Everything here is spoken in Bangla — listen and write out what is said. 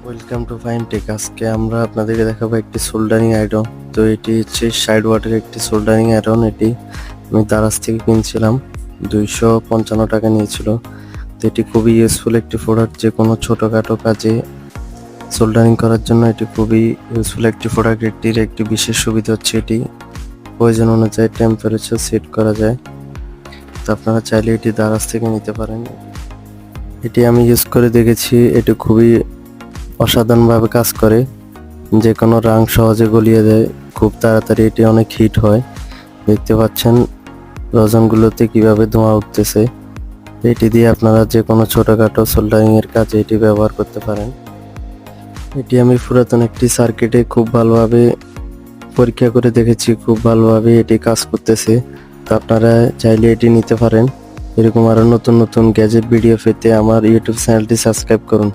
Welcome to fine take. আজকে আমরা আপনাদেরকে দেখাবো একটি সোল্ডারিং আয়রন। তো এটি হচ্ছে সাইড ওয়াটের একটি সোল্ডারিং আয়রন। এটি আমি দারাজ থেকে কিনছিলাম, 255 টাকা নিয়েছিল। তো এটি খুবই ইউজফুল একটি প্রোডাক্ট, যে কোনো ছোটোখাটো কাজে সোল্ডারিং করার জন্য এটি খুবই ইউজফুল একটি প্রোডাক্ট। এটির একটি বিশেষ সুবিধা হচ্ছে এটি প্রয়োজন অনুযায়ী টেম্পারেচার সেট করা যায়। তো আপনারা চাইলে এটি দারাজ থেকে নিতে পারেন। এটি আমি ইউজ করে দেখেছি, এটি খুবই অসাধারণভাবে কাজ করে, যে কোনো রং সহজে গলিয়ে দেয়, খুব তাড়াতাড়ি এটি অনেক হিট হয়। দেখতে পাচ্ছেন রজনগুলোতে কিভাবে ধোঁয়া উঠতেছে। এটি দিয়ে আপনারা যে কোনো ছোটোখাটো সোল্ডারিং এর কাজে এটি ব্যবহার করতে পারেন। এটি আমি পুরাতন একটি সার্কিটে খুব ভালোভাবে পরীক্ষা করে দেখেছি, খুব ভালোভাবে এটি কাজ করতেছে। তো আপনারা চাইলে এটি নিতে পারেন। এরকম আরও নতুন নতুন গ্যাজেট ভিডিও পেতে আমার ইউটিউব চ্যানেলটি সাবস্ক্রাইব করুন।